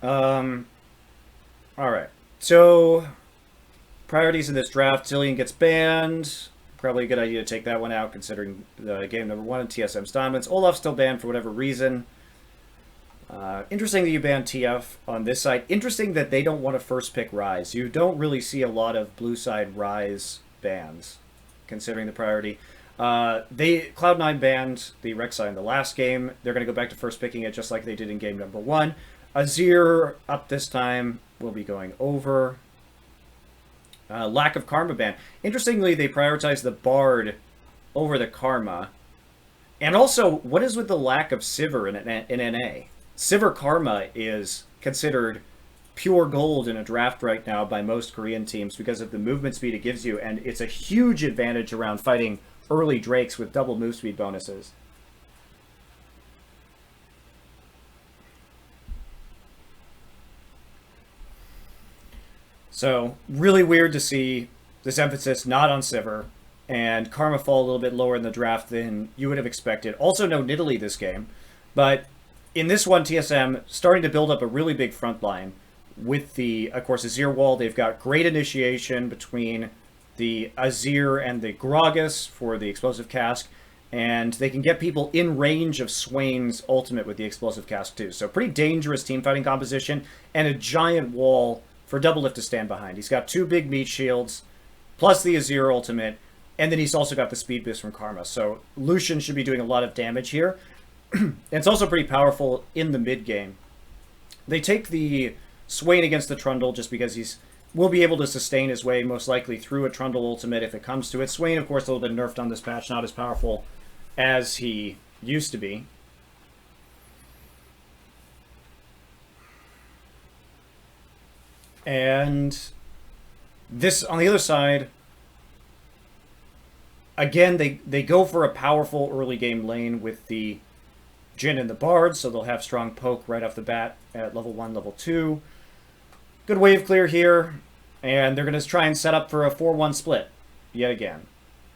Um, all right. So priorities in this draft: Zillion gets banned. Probably a good idea to take that one out, considering the game number one in TSM's Diamonds. Olaf's still banned for whatever reason. Interesting that you banned TF on this side. Interesting that they don't want to first pick Rise. You don't really see a lot of blue side Rise bans, considering the priority. They Cloud9 banned the Rek'Sai in the last game. They're going to go back to first picking it just like they did in game number one. Azir up this time will be going over. Lack of Karma ban. Interestingly, they prioritize the Bard over the Karma. And also, what is with the lack of Sivir in NA? Sivir Karma is considered pure gold in a draft right now by most Korean teams because of the movement speed it gives you, and it's a huge advantage around fighting early Drakes with double move speed bonuses. So, really weird to see this emphasis not on Sivir, and Karma fall a little bit lower in the draft than you would have expected. Also, no Nidalee this game, but in this one, TSM starting to build up a really big front line with the, of course, Azir wall. They've got great initiation between the Azir and the Gragas for the explosive cask, and they can get people in range of Swain's ultimate with the explosive cask too. So pretty dangerous team fighting composition, and a giant wall for Doublelift to stand behind. He's got two big meat shields, plus the Azir ultimate, and then he's also got the speed boost from Karma. So Lucian should be doing a lot of damage here. It's also pretty powerful in the mid game. They take the Swain against the Trundle just because he's will be able to sustain his way most likely through a Trundle ultimate if it comes to it. Swain, of course, a little bit nerfed on this patch, not as powerful as he used to be. And this, on the other side, again, they go for a powerful early game lane with the Jhin and the Bard, so they'll have strong poke right off the bat at level 1, level 2. Good wave clear here, and they're going to try and set up for a 4-1 split yet again.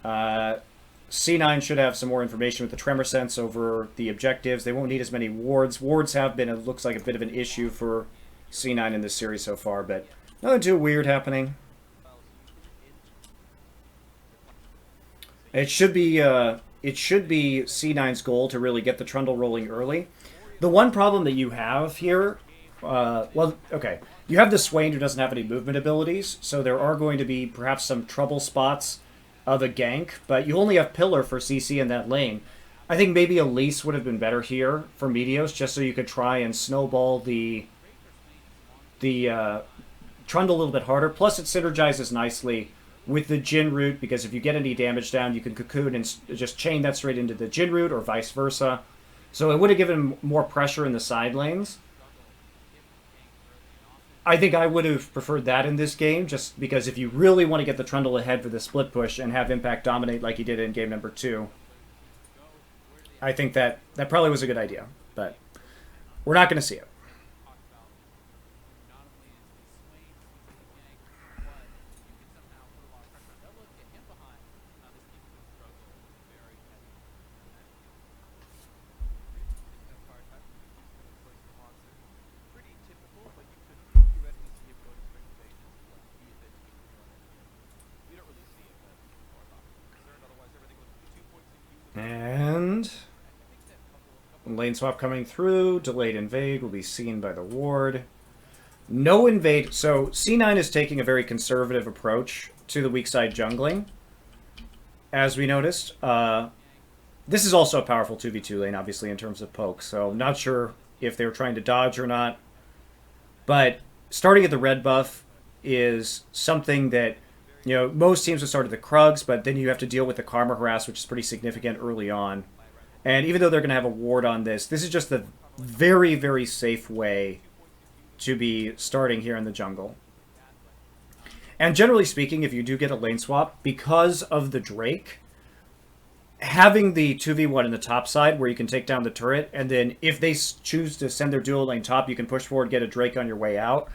C9 should have some more information with the Tremor Sense over the objectives. They won't need as many wards. Wards have been, it looks like, a bit of an issue for C9 in this series so far, but nothing too weird happening. It should be C9's goal to really get the Trundle rolling early. The one problem that you have here, well, okay, you have the Swain who doesn't have any movement abilities, so there are going to be perhaps some trouble spots of a gank, but you only have Pillar for CC in that lane. I think maybe Elise would have been better here for Meteos, just so you could try and snowball the Trundle a little bit harder. Plus, it synergizes nicely with the Jhin root, because if you get any damage down, you can cocoon and just chain that straight into the Jhin root, or vice versa. So it would have given more pressure in the side lanes. I think I would have preferred that in this game, just because if you really want to get the Trundle ahead for the split push and have Impact dominate like he did in game number 2, I think that probably was a good idea. But we're not going to see it. And lane swap coming through. Delayed invade will be seen by the ward. No invade. So C9 is taking a very conservative approach to the weak side jungling, as we noticed. This is also a powerful 2v2 lane, obviously, in terms of poke. So I'm not sure if they were trying to dodge or not. But starting at the red buff is something that, you know, most teams would start at the Krugs, but then you have to deal with the Karma Harass, which is pretty significant early on. And even though they're going to have a ward on this, this is just the very, very safe way to be starting here in the jungle. And generally speaking, if you do get a lane swap, because of the Drake, having the 2v1 in the top side where you can take down the turret, and then if they choose to send their dual lane top, you can push forward, get a Drake on your way out,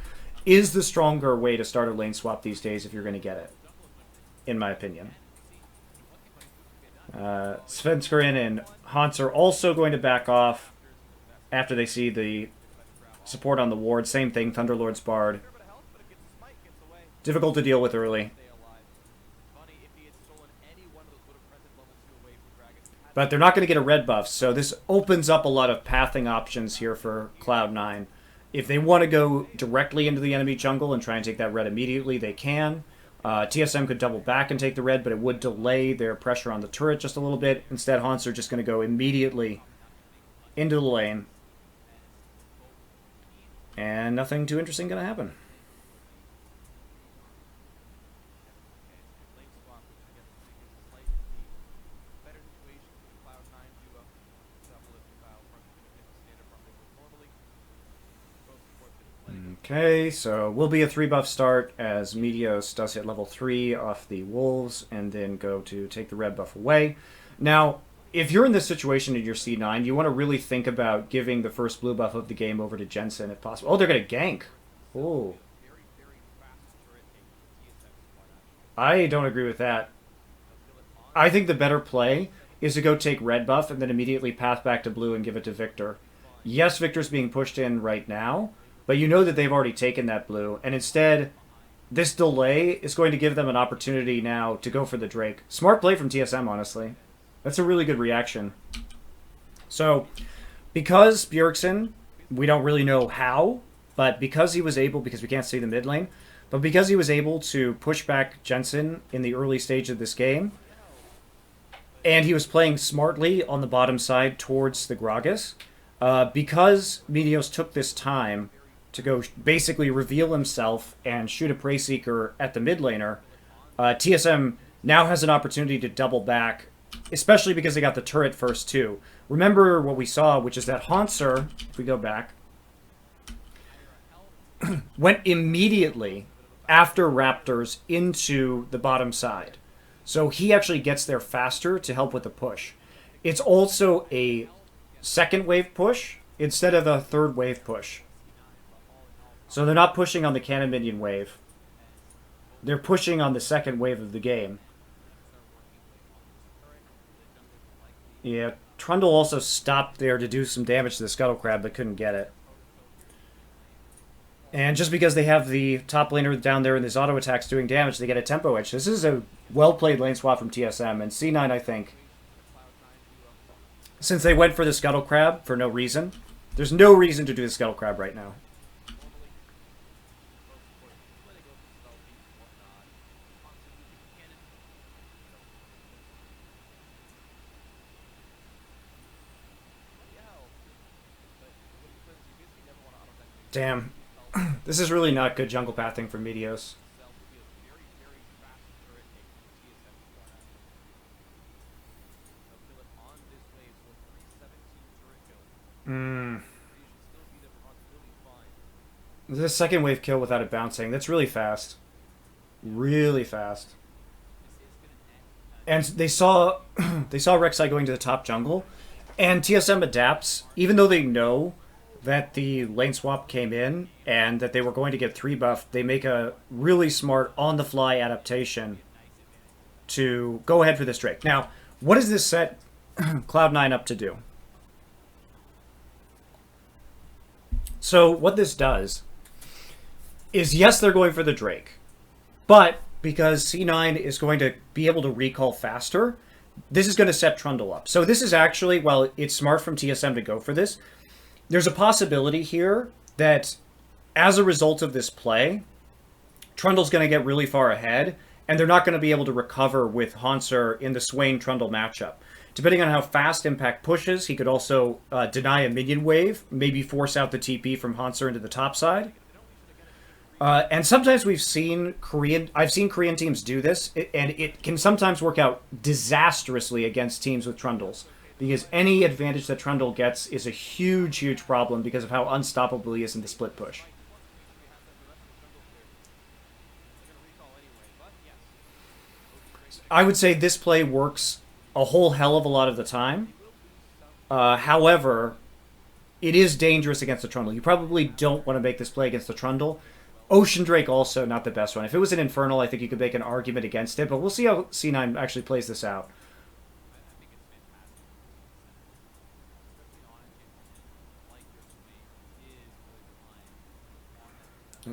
is the stronger way to start a lane swap these days if you're going to get it, in my opinion. Svenskeren and Hans are also going to back off after they see the support on the ward. Same thing, Thunderlord's Bard. Difficult to deal with early. But they're not going to get a red buff, so this opens up a lot of pathing options here for Cloud9. If they want to go directly into the enemy jungle and try and take that red immediately, they can. TSM could double back and take the red, but it would delay their pressure on the turret just a little bit. Instead, Haunts are just going to go immediately into the lane. And nothing too interesting going to happen. Okay, so will be a 3-buff start as Meteos does hit level 3 off the Wolves and then go to take the red buff away. Now, if you're in this situation in your C9, you want to really think about giving the first blue buff of the game over to Jensen if possible. Oh, they're going to gank. Oh. I don't agree with that. I think the better play is to go take red buff and then immediately path back to blue and give it to Victor. Yes, Victor's being pushed in right now, but you know that they've already taken that blue, and instead, this delay is going to give them an opportunity now to go for the Drake. Smart play from TSM, honestly. That's a really good reaction. So, because Bjergsen, we don't really know how, but because he was able, because we can't see the mid lane, but because he was able to push back Jensen in the early stage of this game, and he was playing smartly on the bottom side towards the Gragas, because Meteos took this time to go basically reveal himself and shoot a Prey Seeker at the mid laner, TSM now has an opportunity to double back, especially because they got the turret first too. Remember what we saw, which is that Haunser, if we go back, went immediately after Raptors into the bottom side. So he actually gets there faster to help with the push. It's also a second wave push instead of a third wave push. So they're not pushing on the cannon minion wave. They're pushing on the second wave of the game. Yeah, Trundle also stopped there to do some damage to the Scuttle Crab, but couldn't get it. And just because they have the top laner down there and these auto attacks doing damage, they get a tempo edge. This is a well-played lane swap from TSM. And C9, I think, since they went for the Scuttle Crab for no reason, there's no reason to do the Scuttle Crab right now. Damn. This is really not good jungle pathing for Meteos. The second wave kill without it bouncing. That's really fast. Really fast. And they saw Rek'Sai going to the top jungle, and TSM adapts, even though they know that the lane swap came in and that they were going to get 3 buff. They make a really smart on-the-fly adaptation to go ahead for this Drake. Now, what does this set Cloud9 up to do? So what this does is, yes, they're going for the Drake, but because C9 is going to be able to recall faster, this is going to set Trundle up. So this is actually, while it's smart from TSM to go for this, there's a possibility here that as a result of this play, Trundle's going to get really far ahead, and they're not going to be able to recover with Haunser in the Swain-Trundle matchup. Depending on how fast Impact pushes, he could also deny a minion wave, maybe force out the TP from Haunser into the top side. And sometimes I've seen Korean teams do this, and it can sometimes work out disastrously against teams with Trundles, because any advantage that Trundle gets is a huge, huge problem because of how unstoppable he is in the split push. I would say this play works a whole hell of a lot of the time. However, it is dangerous against the Trundle. You probably don't want to make this play against the Trundle. Ocean Drake also not the best one. If it was an Infernal, I think you could make an argument against it, but we'll see how C9 actually plays this out.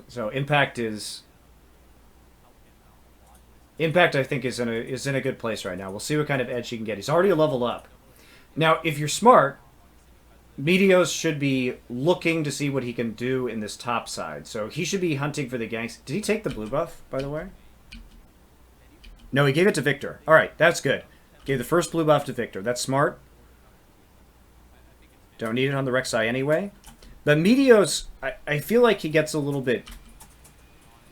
So Impact is... Impact, I think, is in a good place right now. We'll see what kind of edge he can get. He's already a level up. Now, if you're smart, Meteos should be looking to see what he can do in this top side. So he should be hunting for the ganks. Did he take the blue buff, by the way? No, he gave it to Victor. All right, that's good. Gave the first blue buff to Victor. That's smart. Don't need it on the Rek'Sai anyway. But Meteos, I feel like he gets a little bit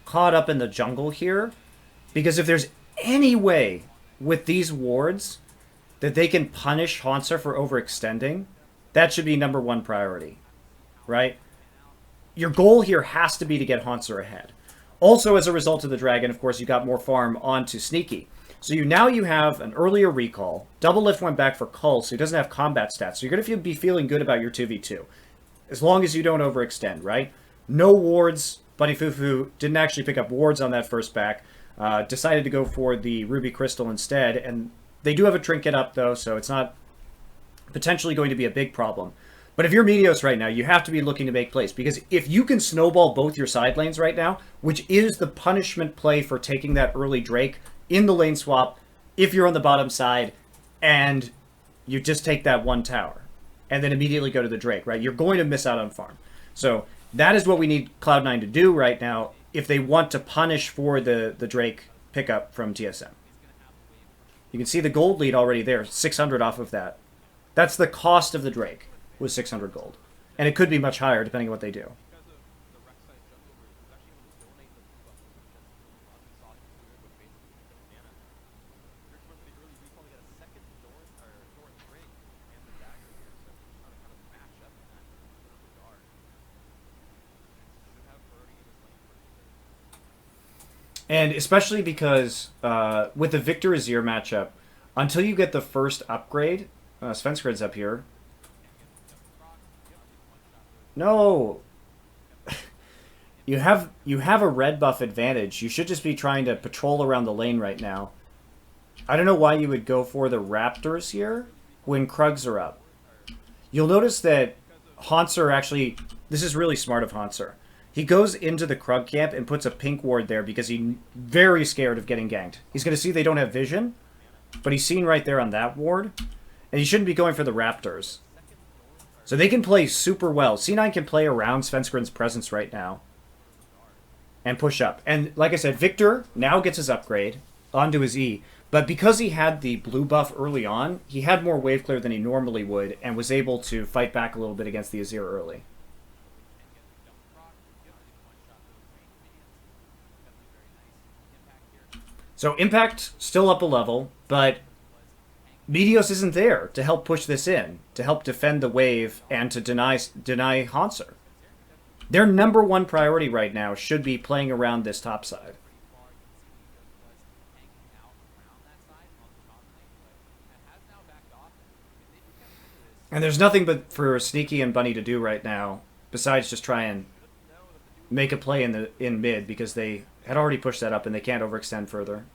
caught up in the jungle here. Because if there's any way with these wards that they can punish Hanser for overextending, that should be #1 priority, right? Your goal here has to be to get Hanser ahead. Also, as a result of the dragon, of course, you got more farm onto Sneaky. So now you have an earlier recall. Double lift went back for Cull, so he doesn't have combat stats. So you're going to be feeling good about your 2v2. As long as you don't overextend, right? No wards. Bunny Fufu didn't actually pick up wards on that first back. Decided to go for the Ruby Crystal instead. And they do have a trinket up, though, so it's not potentially going to be a big problem. But if you're Meteos right now, you have to be looking to make plays. Because if you can snowball both your side lanes right now, which is the punishment play for taking that early Drake in the lane swap, if you're on the bottom side, and you just take that one tower, and then immediately go to the Drake, right? You're going to miss out on farm. So that is what we need Cloud9 to do right now if they want to punish for the Drake pickup from TSM. You can see the gold lead already there, 600 off of that. That's the cost of the Drake, was 600 gold. And it could be much higher depending on what they do. And especially because with the Victor Azir matchup, until you get the first upgrade, Svenskred's up here. No! You have a red buff advantage. You should just be trying to patrol around the lane right now. I don't know why you would go for the Raptors here when Krugs are up. You'll notice that Hanser actually... This is really smart of Hanser. He goes into the Krug camp and puts a pink ward there because he's very scared of getting ganked. He's going to see they don't have vision, but he's seen right there on that ward. And he shouldn't be going for the Raptors. So they can play super well. C9 can play around Svenskred's presence right now. And push up. And like I said, Victor now gets his upgrade onto his E. But because he had the blue buff early on, he had more wave clear than he normally would and was able to fight back a little bit against the Azir early. So Impact still up a level, but Meteos isn't there to help push this in, to help defend the wave and to deny Hanser. Their #1 priority right now should be playing around this top side. And there's nothing but for Sneaky and Bunny to do right now besides just try and make a play in mid because they had already pushed that up and they can't overextend further.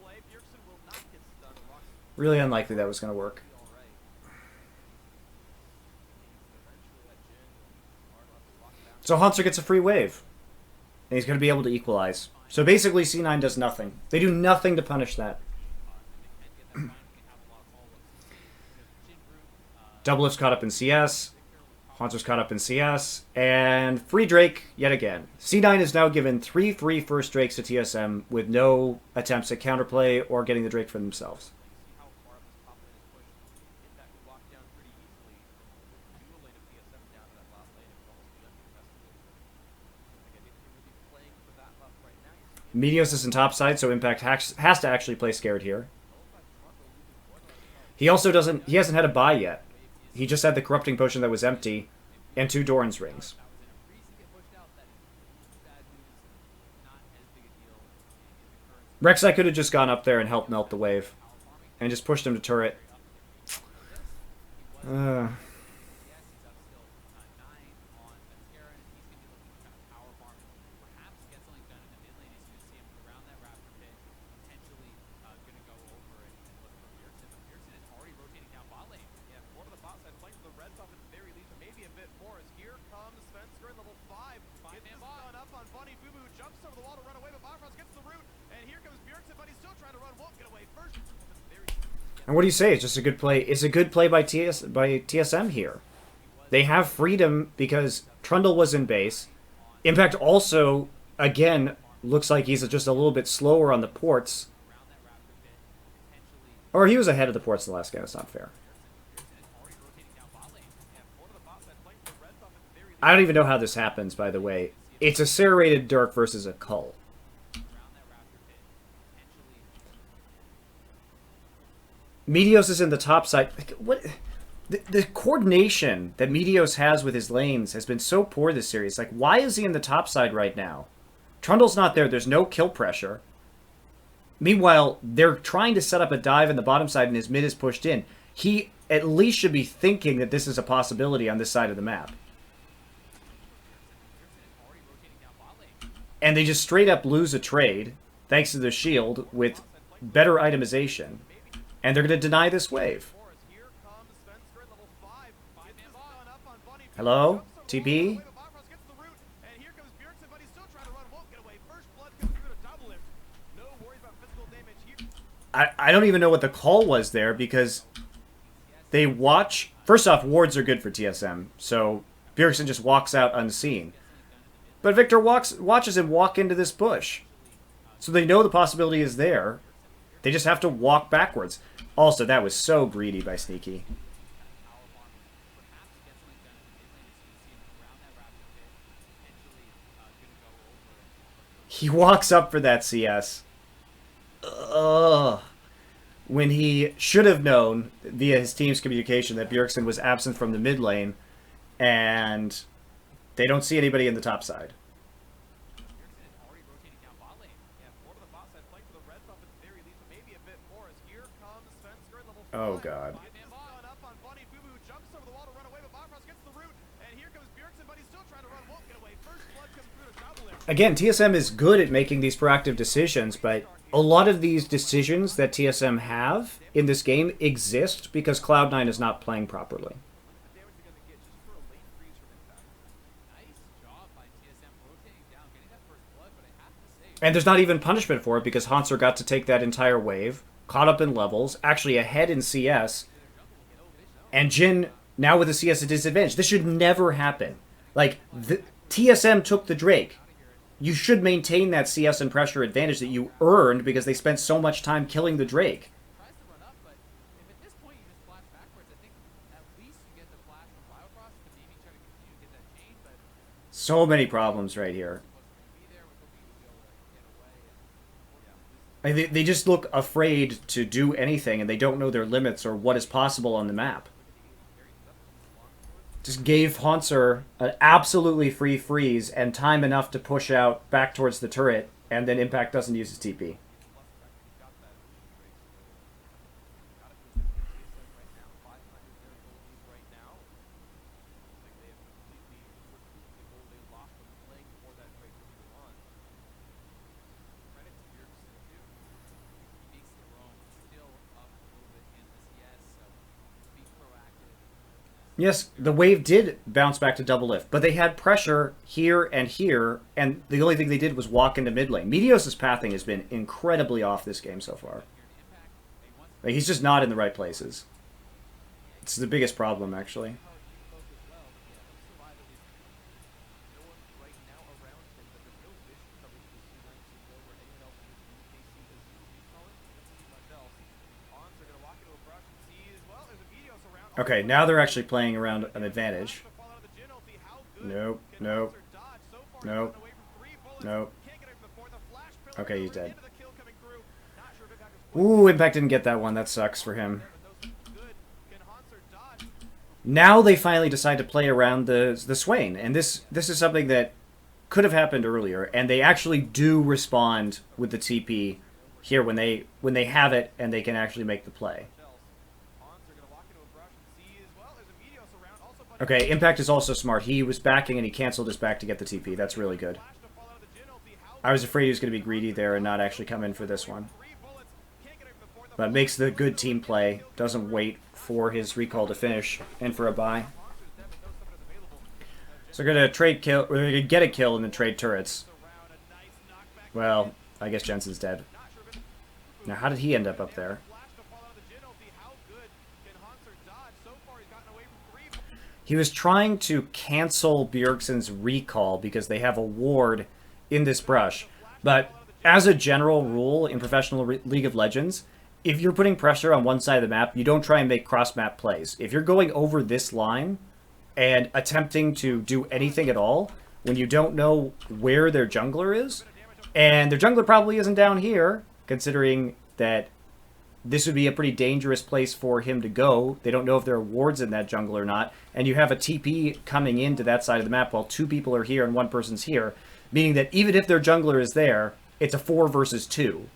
Really unlikely that was going to work. So Hanser gets a free wave. And he's going to be able to equalize. So basically C9 does nothing. They do nothing to punish that. Doublelift's caught up in CS. Hanser's caught up in CS. And free Drake yet again. C9 is now given 3 free first Drakes to TSM with no attempts at counterplay or getting the Drake for themselves. Meteos is in topside, so Impact has to actually play scared here. He also he hasn't had a buy yet. He just had the Corrupting Potion that was empty and 2 Doran's Rings. Rek'Sai could have just gone up there and helped melt the wave. And just pushed him to turret. And what do you say? It's just a good play. It's a good play by TSM here. They have freedom because Trundle was in base. Impact also, again, looks like he's just a little bit slower on the ports. Or he was ahead of the ports the last game. It's not fair. I don't even know how this happens, by the way. It's a serrated Dirk versus a Cull. Meteos is in the top side. What? The coordination that Meteos has with his lanes has been so poor this series. Like, why is he in the top side right now? Trundle's not there. There's no kill pressure. Meanwhile, they're trying to set up a dive in the bottom side and his mid is pushed in. He at least should be thinking that this is a possibility on this side of the map. And they just straight up lose a trade, thanks to the shield, with better itemization. And they're going to deny this wave. Hello? TP? I don't even know what the call was there because they watch... First off, wards are good for TSM, so Bjergsen just walks out unseen. But Victor watches him walk into this bush. So they know the possibility is there. They just have to walk backwards. Also, that was so greedy by Sneaky. He walks up for that CS. Ugh. When he should have known via his team's communication that Bjergsen was absent from the mid lane, and they don't see anybody in the top side. Oh, God. Again, TSM is good at making these proactive decisions, but a lot of these decisions that TSM have in this game exist because Cloud9 is not playing properly. And there's not even punishment for it because Hauntzer got to take that entire wave, caught up in levels, actually ahead in CS, and Jhin now with a CS at disadvantage. This should never happen. Like, TSM took the Drake. You should maintain that CS and pressure advantage that you earned because they spent so much time killing the Drake. So many problems right here. They just look afraid to do anything, and they don't know their limits or what is possible on the map. Just gave Hauntzer an absolutely free freeze and time enough to push out back towards the turret, and then Impact doesn't use his TP. Yes, the wave did bounce back to double lift, but they had pressure here, and the only thing they did was walk into mid lane. Meteos' pathing has been incredibly off this game so far. Like, he's just not in the right places. It's the biggest problem, actually. Okay, now they're actually playing around an advantage. Nope, nope, nope, nope. Okay, he's dead. Ooh, Impact didn't get that one. That sucks for him. Now they finally decide to play around the Swain, and this is something that could have happened earlier, and they actually do respond with the TP here when they have it and they can actually make the play. Okay, Impact is also smart. He was backing and he canceled his back to get the TP. That's really good. I was afraid he was going to be greedy there and not actually come in for this one. But makes the good team play. Doesn't wait for his recall to finish and for a buy. So we're going to trade kill. We're going to get a kill and then trade turrets. Well, I guess Jensen's dead. Now, how did he end up there? He was trying to cancel Bjergsen's recall because they have a ward in this brush. But as a general rule in professional League of Legends, if you're putting pressure on one side of the map, you don't try and make cross-map plays. If you're going over this line and attempting to do anything at all, when you don't know where their jungler is, and their jungler probably isn't down here, considering that this would be a pretty dangerous place for him to go. They don't know if there are wards in that jungle or not. And you have a TP coming into that side of the map while two people are here and one person's here. Meaning that even if their jungler is there, it's a 4 versus 2.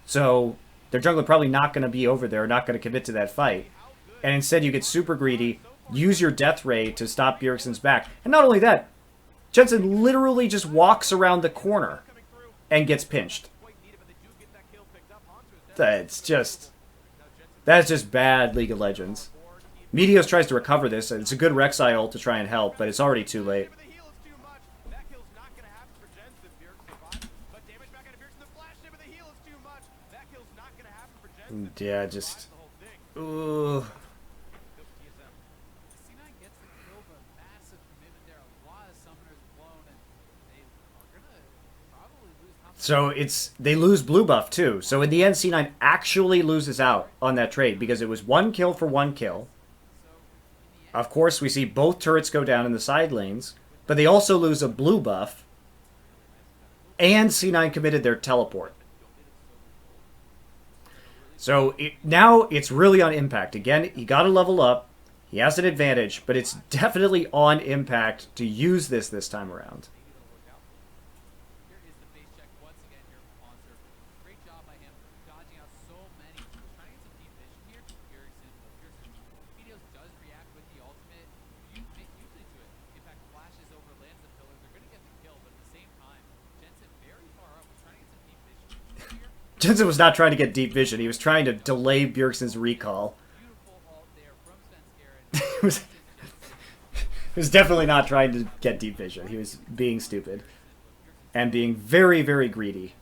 So their jungler probably not going to be over there, not going to commit to that fight. And instead you get super greedy, use your death ray to stop Bjergsen's back. And not only that, Jensen literally just walks around the corner and gets pinched. That's just bad League of Legends. Meteos tries to recover this. It's a good Rek'Sai ult to try and help, but it's already too late. Yeah, just... Ooh. So they lose blue buff too. So in the end, C9 actually loses out on that trade because it was 1 kill for 1 kill. Of course, we see both turrets go down in the side lanes, but they also lose a blue buff. And C9 committed their teleport. So now it's really on Impact. Again, he got to level up. He has an advantage, but it's definitely on Impact to use this time around. Jensen was not trying to get deep vision. He was trying to delay Bjergsen's recall. He was definitely not trying to get deep vision. He was being stupid. And being very, very greedy.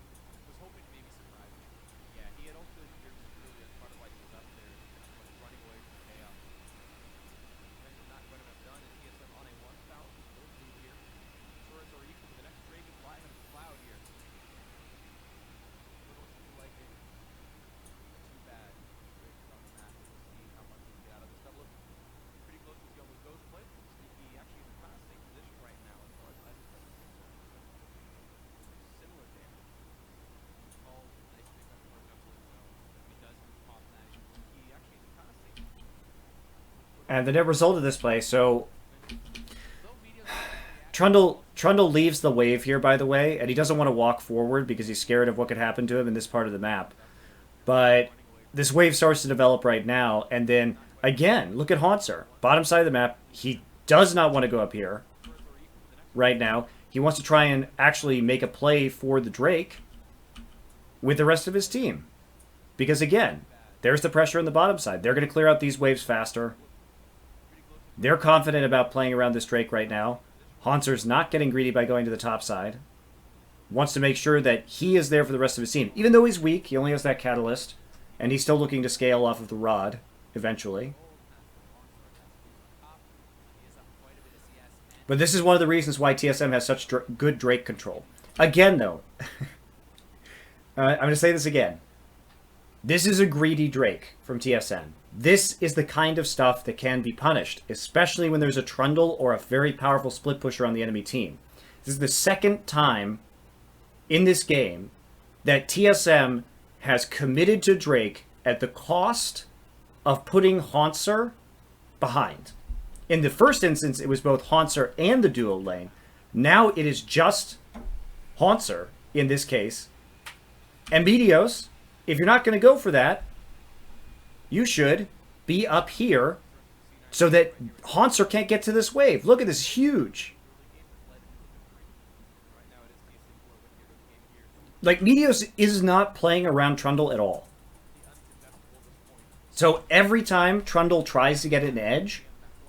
And the net result of this play, so... Trundle leaves the wave here, by the way, and he doesn't want to walk forward because he's scared of what could happen to him in this part of the map. But this wave starts to develop right now, and then, again, look at Hauntzer. Bottom side of the map, he does not want to go up here right now. He wants to try and actually make a play for the Drake with the rest of his team. Because, again, there's the pressure on the bottom side. They're going to clear out these waves faster. They're confident about playing around this Drake right now. Hauntzer's not getting greedy by going to the top side. Wants to make sure that he is there for the rest of his team. Even though he's weak, he only has that Catalyst. And he's still looking to scale off of the Rod, eventually. But this is one of the reasons why TSM has such good Drake control. Again, though. I'm going to say this again. This is a greedy Drake from TSM. This is the kind of stuff that can be punished, especially when there's a Trundle or a very powerful split pusher on the enemy team. This is the second time in this game that TSM has committed to Drake at the cost of putting Hauntzer behind. In the first instance, it was both Hauntzer and the duo lane. Now it is just Hauntzer in this case. And Meteos, if you're not going to go for that, you should be up here so that Hauntzer can't get to this wave. Look at this, huge. Like, Meteos is not playing around Trundle at all. So every time Trundle tries to get an edge,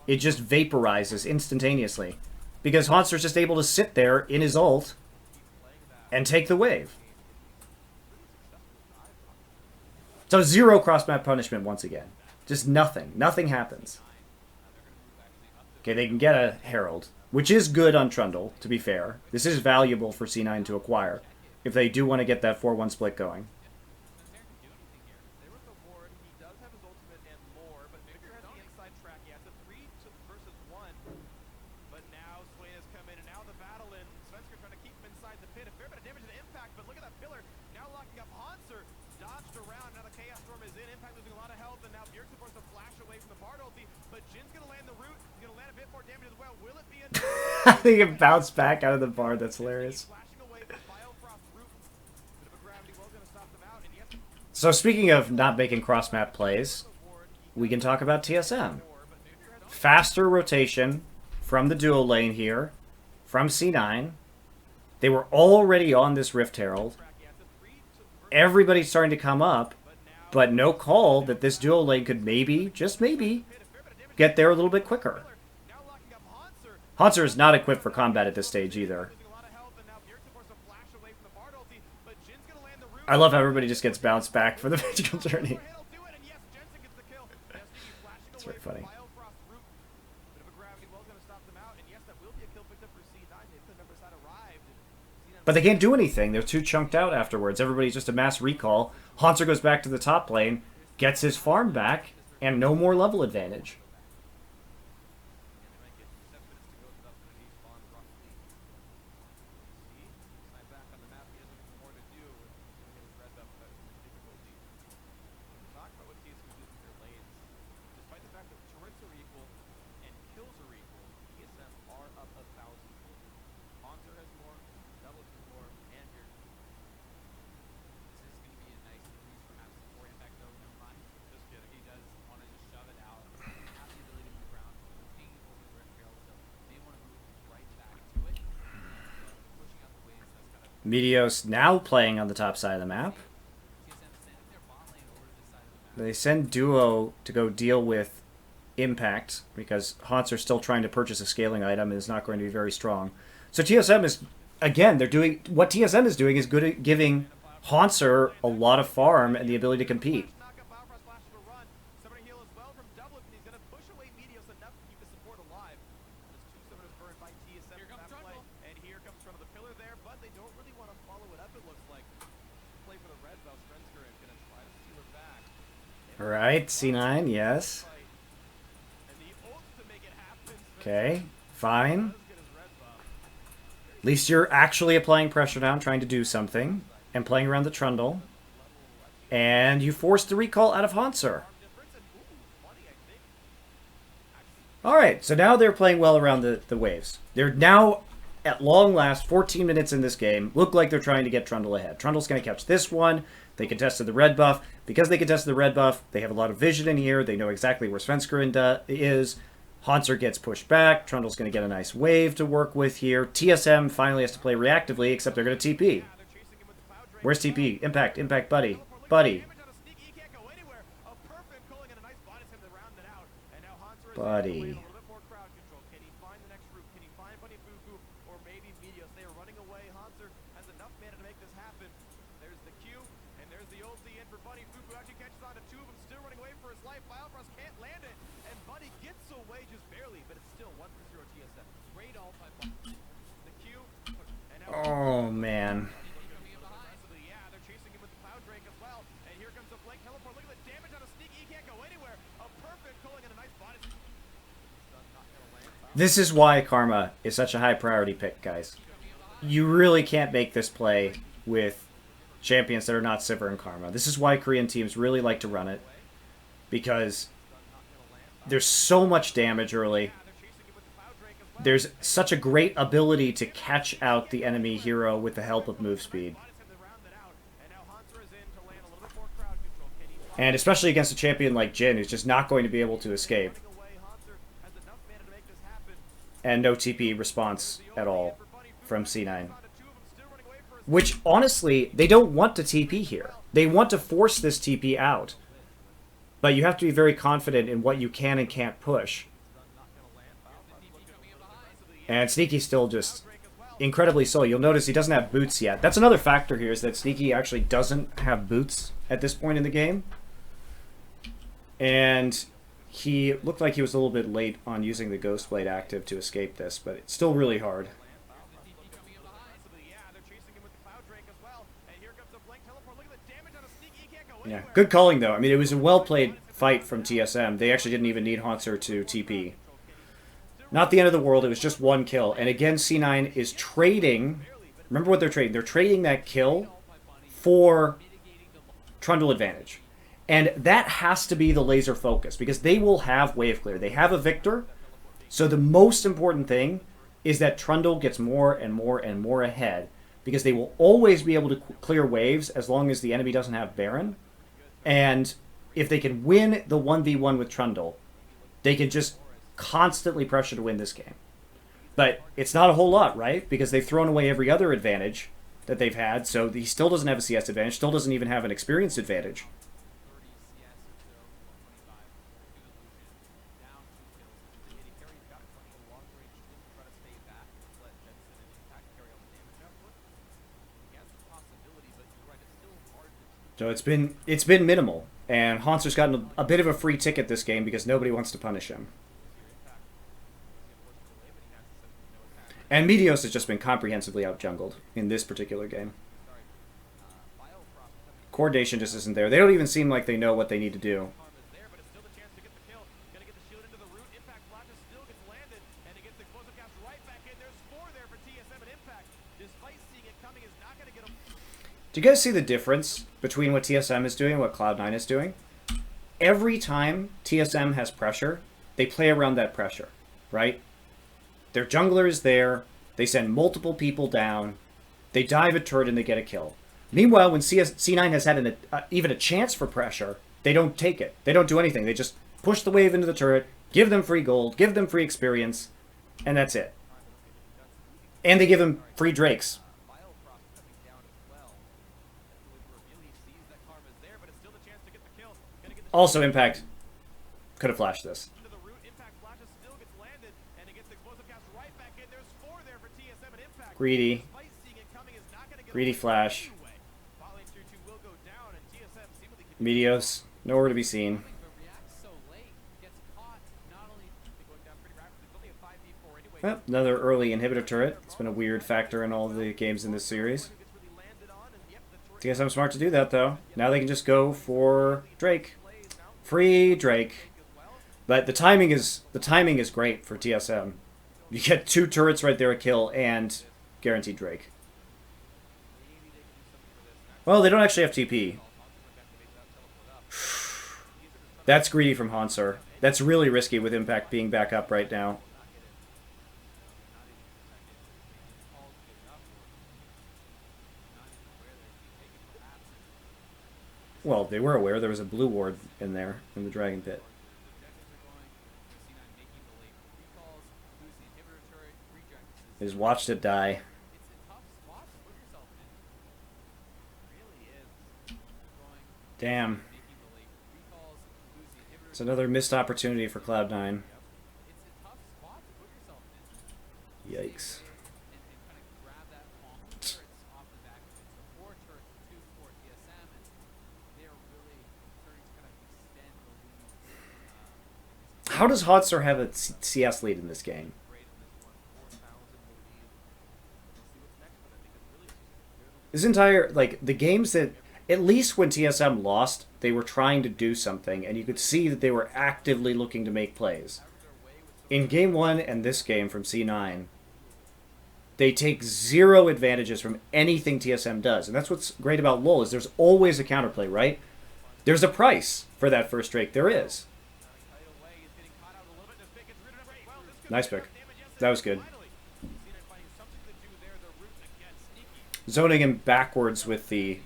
it just vaporizes instantaneously. Because Hauntzer's just able to sit there in his ult and take the wave. So 0 cross-map punishment once again. Just nothing. Nothing happens. Okay, they can get a Herald, which is good on Trundle, to be fair. This is valuable for C9 to acquire, if they do want to get that 4-1 split going. They can bounce back out of the bar. That's hilarious. So speaking of not making cross-map plays, we can talk about TSM. Faster rotation from the duo lane here, from C9. They were already on this Rift Herald. Everybody's starting to come up, but no call that this duo lane could maybe, just maybe, get there a little bit quicker. Hanser is not equipped for combat at this stage either. I love how everybody just gets bounced back for the magical journey. It's very funny. But they can't do anything. They're too chunked out afterwards. Everybody's just a mass recall. Hanser goes back to the top lane, gets his farm back, and no more level advantage. Meteos now playing on the top side of the map. They send Duo to go deal with Impact because Hanser's still trying to purchase a scaling item and is not going to be very strong. So TSM is, again, they're doing, what TSM is doing is good at giving Hanser a lot of farm and the ability to compete. Alright, C9, yes. Okay, fine. At least you're actually applying pressure down, trying to do something, and playing around the Trundle. And you forced the recall out of Hanser. Alright, so now they're playing well around the waves. They're now, at long last, 14 minutes in this game, look like they're trying to get Trundle ahead. Trundle's going to catch this one. They contested the red buff. Because they contested the red buff, they have a lot of vision in here. They know exactly where Svenskeren is. Hanser gets pushed back. Trundle's going to get a nice wave to work with here. TSM finally has to play reactively, except they're going to TP. Where's TP? Impact, Impact, buddy. Buddy. Buddy. Oh, man. This is why Karma is such a high priority pick, guys. You really can't make this play with champions that are not Sivir and Karma. This is why Korean teams really like to run it. Because there's so much damage early. There's such a great ability to catch out the enemy hero with the help of move speed. And especially against a champion like Jhin, who's just not going to be able to escape. And no TP response at all from C9. Which, honestly, they don't want to TP here. They want to force this TP out. But you have to be very confident in what you can and can't push. And Sneaky's still just incredibly slow. You'll notice he doesn't have boots yet. That's another factor here, is that Sneaky actually doesn't have boots at this point in the game. And he looked like he was a little bit late on using the Ghost Blade active to escape this, but it's still really hard. Yeah, good calling though. I mean, it was a well-played fight from TSM. They actually didn't even need Haunter to TP. Not the end of the world. It was just one kill. And again, C9 is trading. Remember what they're trading. They're trading that kill for Trundle advantage. And that has to be the laser focus because they will have wave clear. They have a Victor. So the most important thing is that Trundle gets more and more and more ahead because they will always be able to clear waves as long as the enemy doesn't have Baron. And if they can win the 1v1 with Trundle, they can just constantly pressure to win this game. But it's not a whole lot, right? Because they've thrown away every other advantage that they've had, so he still doesn't have a CS advantage, still doesn't even have an experience advantage. So it's been minimal, and Haunter's gotten a bit of a free ticket this game because nobody wants to punish him. And Meteos has just been comprehensively out-jungled in this particular game. Coordination just isn't there. They don't even seem like they know what they need to do. Do you guys see the difference between what TSM is doing and what Cloud9 is doing? Every time TSM has pressure, they play around that pressure, right? Their jungler is there, they send multiple people down, they dive a turret and they get a kill. Meanwhile, when C9 has had even a chance for pressure, they don't take it. They don't do anything. They just push the wave into the turret, give them free gold, give them free experience, and that's it. And they give them free Drakes. Also, Impact could have flashed this. Greedy. Greedy flash. Meteos. Nowhere to be seen. Oh, another early inhibitor turret. It's been a weird factor in all the games in this series. TSM smart to do that, though. Now they can just go for Drake. Free Drake. But the timing is great for TSM. You get 2 turrets right there, a kill, and guaranteed Drake. Well, they don't actually have TP. That's greedy from Hansar. That's really risky with Impact being back up right now. Well, they were aware there was a blue ward in there, in the Dragon Pit. They just watched it die. Damn. It's another missed opportunity for Cloud9. Yikes. How does Hotzer have a CS lead in this game? This entire, like, the games that, at least when TSM lost, they were trying to do something, and you could see that they were actively looking to make plays. In Game 1 and this game from C9, they take 0 advantages from anything TSM does. And that's what's great about LoL, is there's always a counterplay, right? There's a price for that first Drake. There is. Nice pick. That was good. Zoning him backwards with the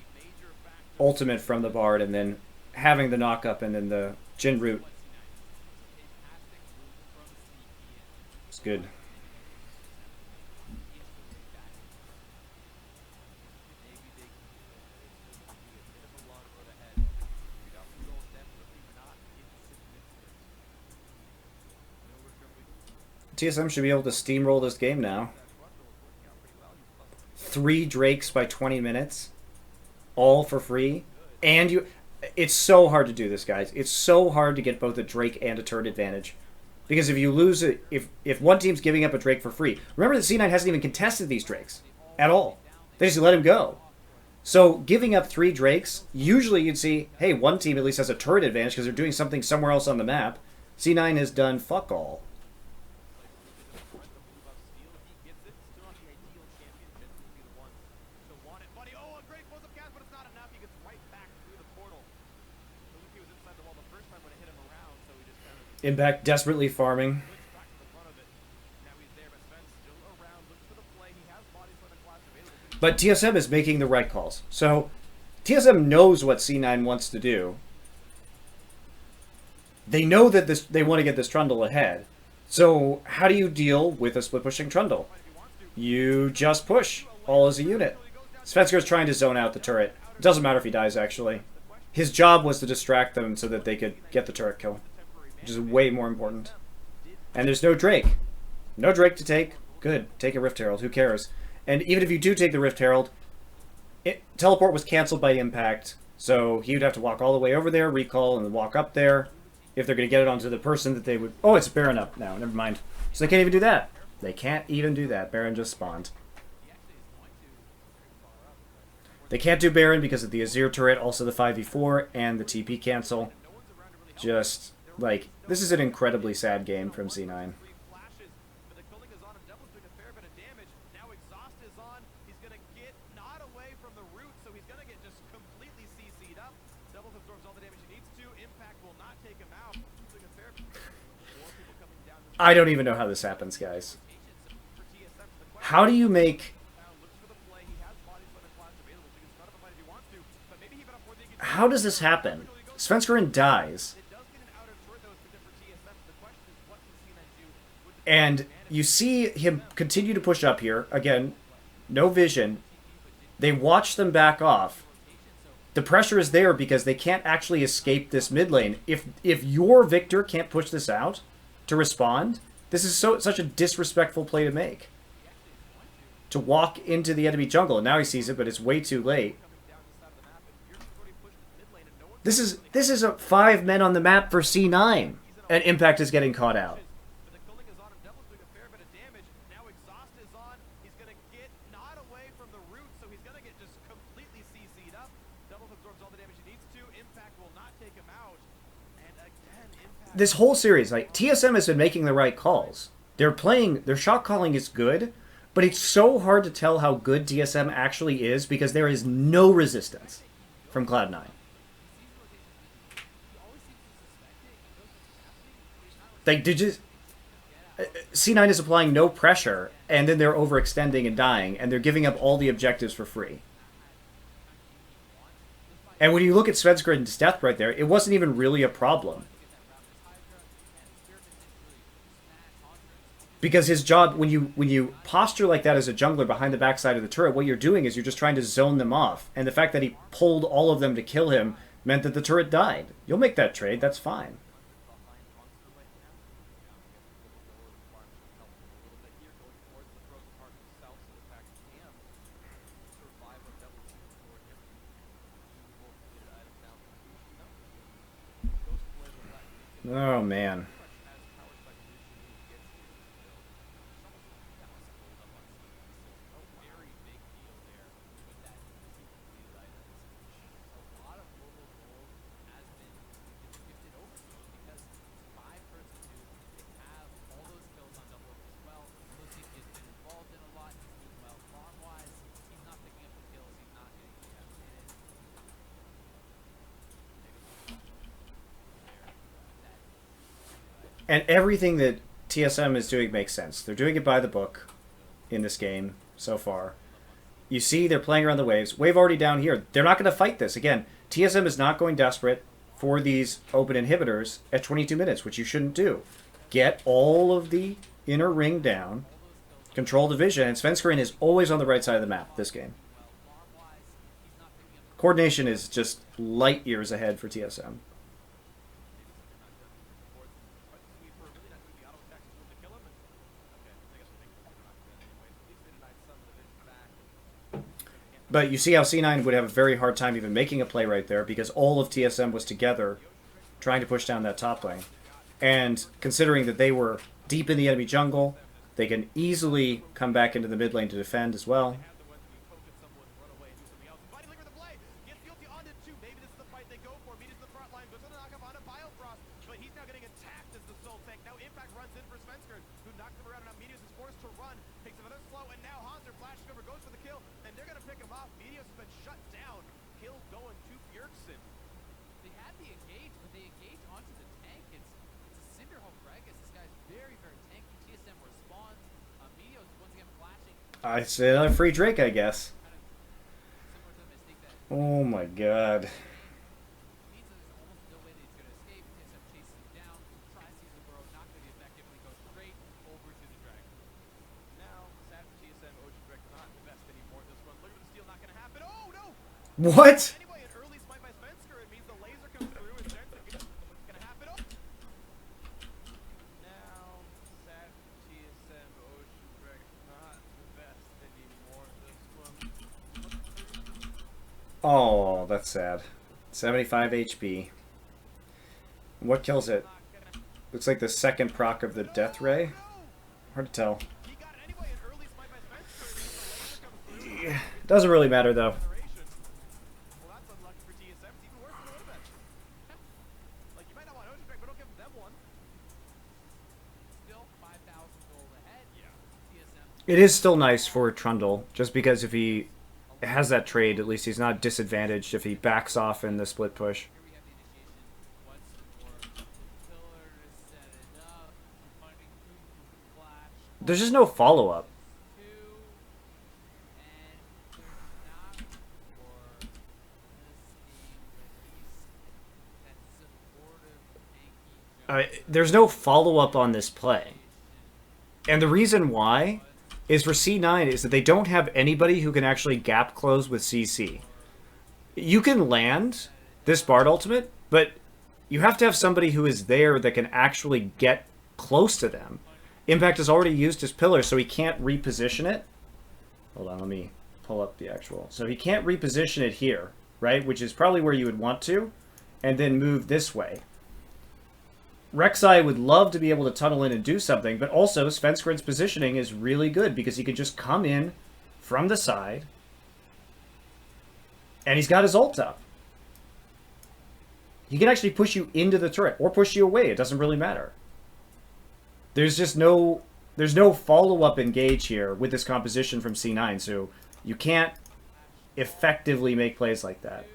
ultimate from the Bard and then having the knock-up and then the Jhin root. It's good. TSM should be able to steamroll this game now. 3 Drakes by 20 minutes. All for free. And It's so hard to do this, guys. It's so hard to get both a Drake and a turret advantage. Because if you lose it, if one team's giving up a Drake for free, remember that C9 hasn't even contested these Drakes at all. They just let him go. So giving up 3 Drakes, usually you'd see, hey, one team at least has a turret advantage because they're doing something somewhere else on the map. C9 has done fuck all. Impact desperately farming. But TSM is making the right calls. So TSM knows what C9 wants to do. They know that they want to get this Trundle ahead. So how do you deal with a split pushing Trundle? You just push, all as a unit. Svensker's trying to zone out the turret. It doesn't matter if he dies, actually. His job was to distract them so that they could get the turret kill, which is way more important. And there's no Drake. No Drake to take. Good. Take a Rift Herald. Who cares? And even if you do take the Rift Herald, teleport was cancelled by impact, so he would have to walk all the way over there, recall, and then walk up there if they're going to get it onto the person that they would... Oh, it's Baron up now. Never mind. So they can't even do that. They can't even do that. Baron just spawned. They can't do Baron because of the Azir turret, also the 5v4, and the TP cancel. Just, like, this is an incredibly sad game from C9. I don't even know how this happens, guys. How do you make... How does this happen? Svenskeren dies. And you see him continue to push up here. Again, no vision. They watch them back off. The pressure is there because they can't actually escape this mid lane. If your Victor can't push this out to respond, this is such a disrespectful play to make. To walk into the enemy jungle, and now he sees it, but it's way too late. This is a 5 men on the map for C9, and Impact is getting caught out. This whole series, like, TSM has been making the right calls. Their shot calling is good, but it's so hard to tell how good TSM actually is because there is no resistance from Cloud9. Like, C9 is applying no pressure, and then they're overextending and dying, and they're giving up all the objectives for free. And when you look at Svenskeren's death right there, it wasn't even really a problem. Because his job, when you posture like that as a jungler behind the backside of the turret, what you're doing is you're just trying to zone them off. And the fact that he pulled all of them to kill him meant that the turret died. You'll make that trade, that's fine. Oh, man. And everything that TSM is doing makes sense. They're doing it by the book in this game so far. You see they're playing around the waves. Wave already down here. They're not going to fight this. Again, TSM is not going desperate for these open inhibitors at 22 minutes, which you shouldn't do. Get all of the inner ring down, control the vision, and Svenskeren is always on the right side of the map this game. Coordination is just light years ahead for TSM. But you see how C9 would have a very hard time even making a play right there because all of TSM was together trying to push down that top lane. And considering that they were deep in the enemy jungle, they can easily come back into the mid lane to defend as well. I say another free Drake, I guess. Oh my god. What? Oh, that's sad. 75 HP. What kills it? Looks like the second proc of the Death Ray. Hard to tell. Yeah, doesn't really matter though. It is still nice for Trundle, just because if he has that trade, at least he's not disadvantaged if he backs off in the split push. There's just no follow-up. There's no follow-up on this play. And the reason why is for C9 is that they don't have anybody who can actually gap close with CC. You can land this Bard ultimate, but you have to have somebody who is there that can actually get close to them. Impact has already used his pillar, so he can't reposition it. Hold on, let me pull up the actual. So he can't reposition it here, right? Which is probably where you would want to, and then move this way. Rek'Sai would love to be able to tunnel in and do something, but also Svenskred's positioning is really good because he can just come in from the side, and he's got his ult up. He can actually push you into the turret or push you away. It doesn't really matter. There's just no follow-up engage here with this composition from C9, so you can't effectively make plays like that.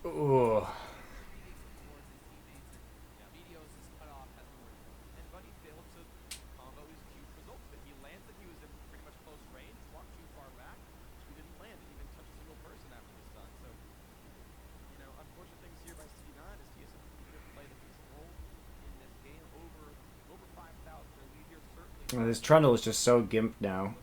Ugh. This Trundle is just so gimped now.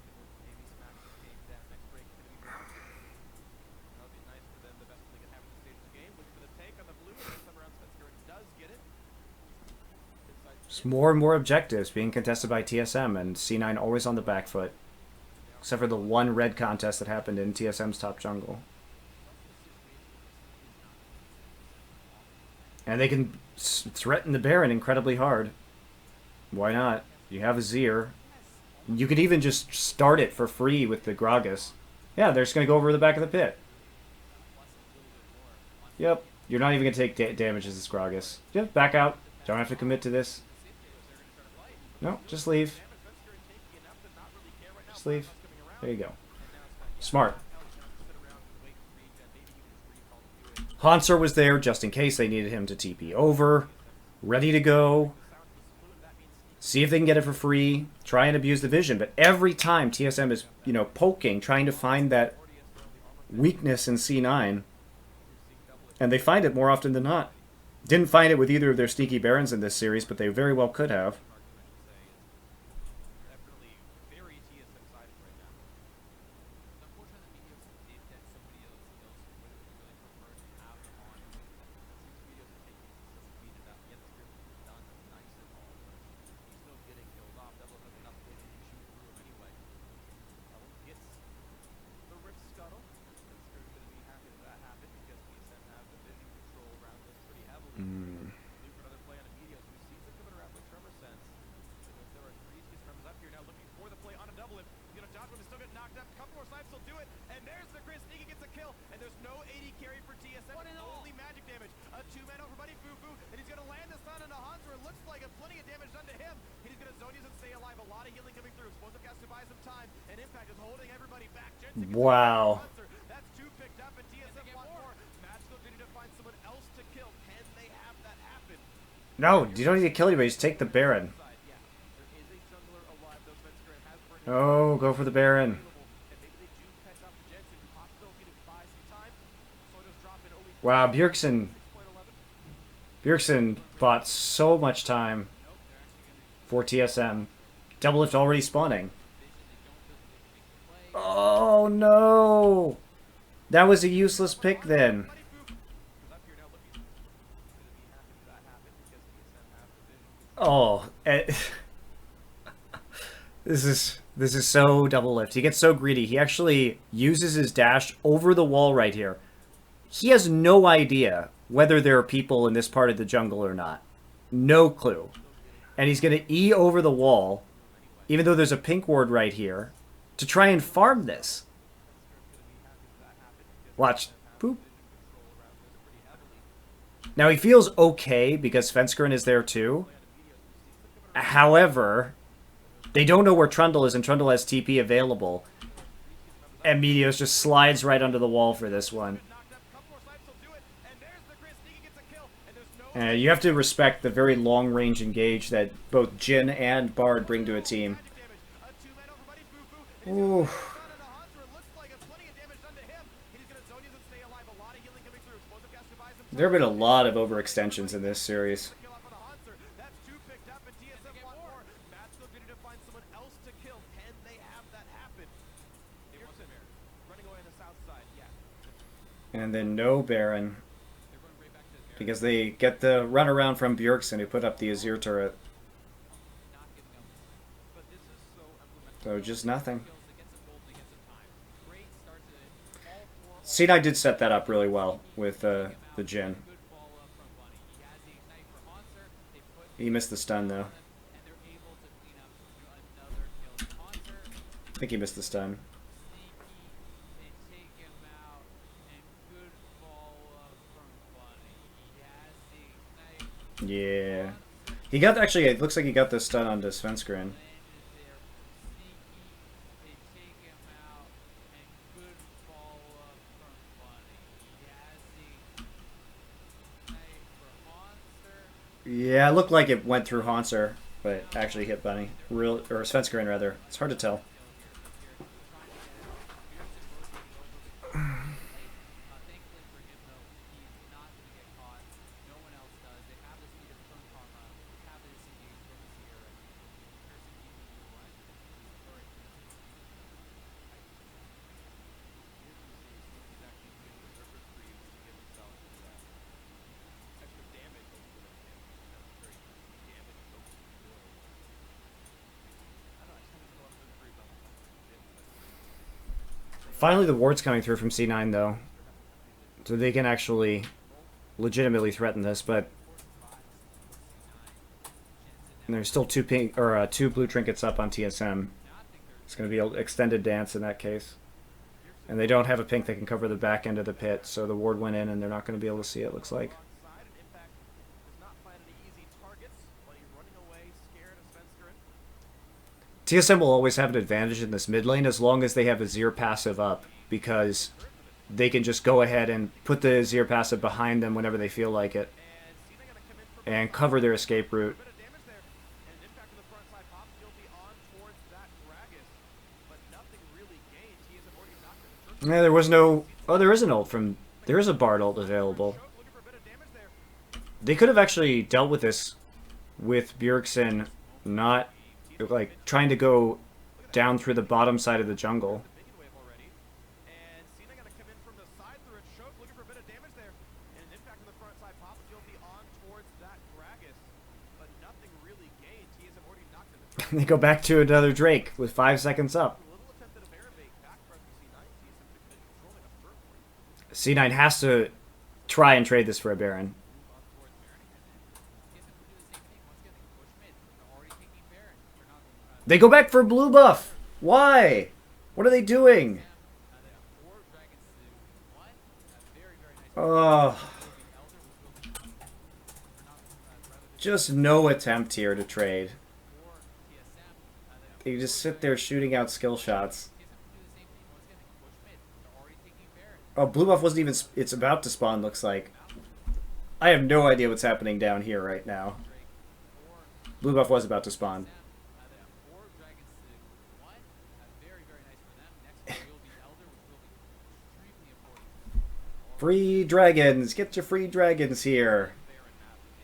Just more and more objectives being contested by TSM, and C9 always on the back foot. Except for the one red contest that happened in TSM's top jungle. And they can threaten the Baron incredibly hard. Why not? You have a Zir. You could even just start it for free with the Gragas. Yeah, they're just going to go over the back of the pit. Yep. You're not even going to take damage as this Gragas. Yep, back out. Don't have to commit to this. No, just leave. Just leave. There you go. Smart. Hansor was there just in case they needed him to TP over. Ready to go. See if they can get it for free. Try and abuse the vision. But every time TSM is, poking, trying to find that weakness in C9, and they find it more often than not. Didn't find it with either of their sneaky barons in this series, but they very well could have. Wow. No, you don't need to kill anybody, just take the Baron. Oh, go for the Baron. Wow, Bjergsen bought so much time for TSM. Double lift already spawning. Oh no! That was a useless pick then. Oh, this is so double lift. He gets so greedy. He actually uses his dash over the wall right here. He has no idea whether there are people in this part of the jungle or not. No clue. And he's going to E over the wall, even though there's a pink ward right here, to try and farm this. Watch. Boop. Now he feels okay because Fenskeren is there too. However, they don't know where Trundle is, and Trundle has TP available. And Meteos just slides right under the wall for this one. And you have to respect the very long-range engage that both Jhin and Bard bring to a team. Ooh. There have been a lot of overextensions in this series. And then no Baron. Because they get the runaround from Bjergsen, who put up the Azir turret. So just nothing. C9 did set that up really well with the Jhin. He missed the stun though. I think he missed the stun. Yeah. He got, actually, it looks like he got the stun onto Svenskeren. Yeah, it looked like it went through Haunser, but actually hit Bunny. Or Svenskeren, rather. It's hard to tell. Finally, the ward's coming through from C9, though. So they can actually legitimately threaten this, but... And there's still two blue trinkets up on TSM. It's going to be an extended dance in that case. And they don't have a pink that can cover the back end of the pit, so the ward went in and they're not going to be able to see it, looks like. TSM will always have an advantage in this mid lane as long as they have a Azir passive up, because they can just go ahead and put the Azir passive behind them whenever they feel like it and cover their escape route. Yeah, there was no... Oh, there is an ult from... There is a Bard ult available. They could have actually dealt with this with Bjergsen not, like, trying to go down through the bottom side of the jungle. They go back to another Drake with 5 seconds up. C9 has to try and trade this for a Baron. They go back for blue buff. Why? What are they doing? Oh. Just no attempt here to trade. They just sit there shooting out skill shots. Oh, blue buff wasn't even... It's about to spawn, looks like. I have no idea what's happening down here right now. Blue buff was about to spawn. Free dragons! Get your free dragons here!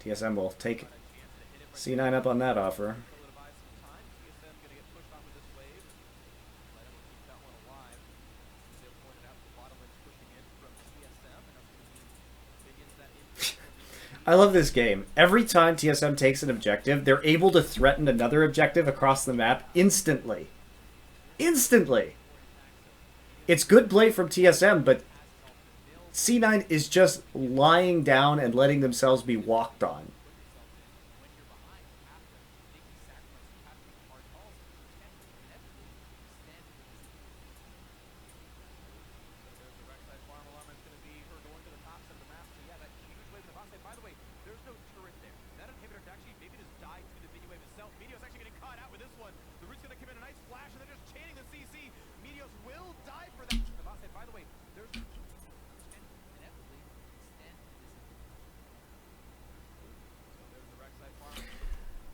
TSM will take C9 up on that offer. I love this game. Every time TSM takes an objective, they're able to threaten another objective across the map instantly. Instantly! It's good play from TSM, but C9 is just lying down and letting themselves be walked on.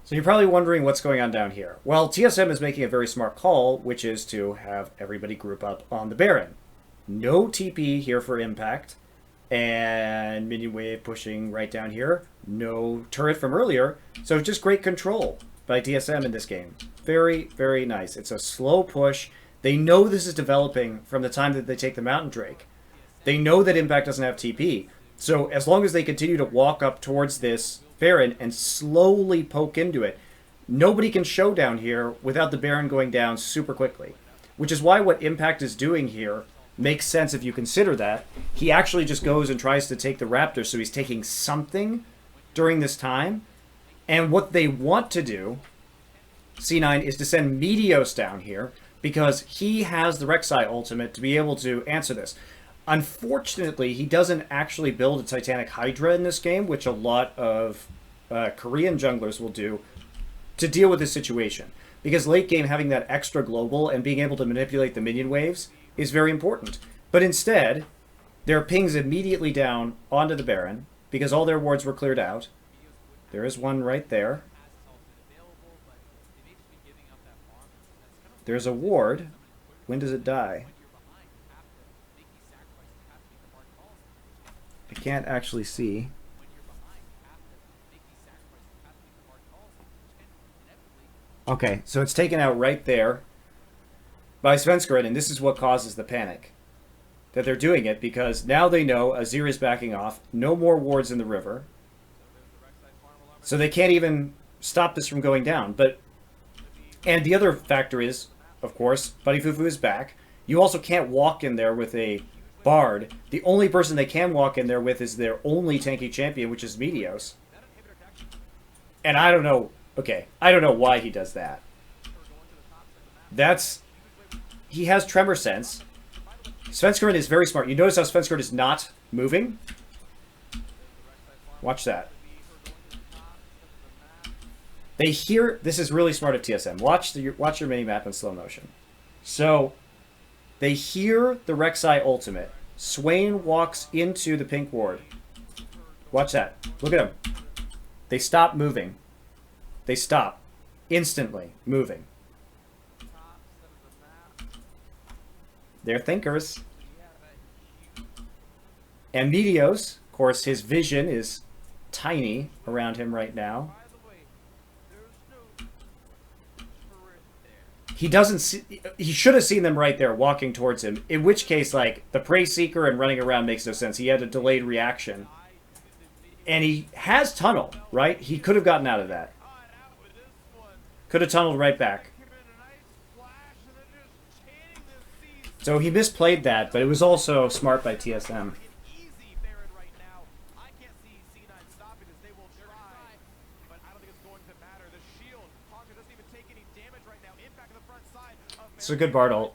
So you're probably wondering what's going on down here. Well, TSM is making a very smart call, which is to have everybody group up on the Baron. No TP here for impact, and minion wave pushing right down here. No turret from earlier, so just great control by TSM in this game. Very, very nice. It's a slow push. They know this is developing from the time that they take the Mountain Drake. They know that impact doesn't have TP, so as long as they continue to walk up towards this Baron and slowly poke into it, nobody can show down here without the Baron going down super quickly. Which is why what Impact is doing here makes sense if you consider that. He actually just goes and tries to take the Raptor, so he's taking something during this time. And what they want to do, C9, is to send Meteos down here because he has the Rek'Sai ultimate to be able to answer this. Unfortunately, he doesn't actually build a Titanic Hydra in this game, which a lot of Korean junglers will do to deal with this situation. Because late game, having that extra global and being able to manipulate the minion waves is very important. But instead, their pings immediately down onto the Baron, because all their wards were cleared out. There is one right there. There's a ward. When does it die? I can't actually see. Okay, so it's taken out right there by Svenskeren, and this is what causes the panic. That they're doing it because now they know Azir is backing off, no more wards in the river, so they can't even stop this from going down. And the other factor is, of course, Buddy Fufu is back. You also can't walk in there with a Bard. The only person they can walk in there with is their only tanky champion, which is Meteos. And I don't know... Okay, I don't know why he does that. He has Tremor Sense. Svenskeren is very smart. You notice how Svenskeren is not moving? Watch that. They hear... This is really smart of TSM. Watch your mini-map in slow motion. So, they hear the Rek'Sai ultimate. Swain walks into the pink ward. Watch that. Look at him. They stop moving. They stop. Instantly moving. They're thinkers. And Meteos, of course, his vision is tiny around him right now. He doesn't see, he should have seen them right there walking towards him, in which case, like, the Prey Seeker and running around makes no sense. He had a delayed reaction. And he has tunnel, right? He could have gotten out of that. Could have tunneled right back. So he misplayed that, but it was also smart by TSM. It's a good Bard ult.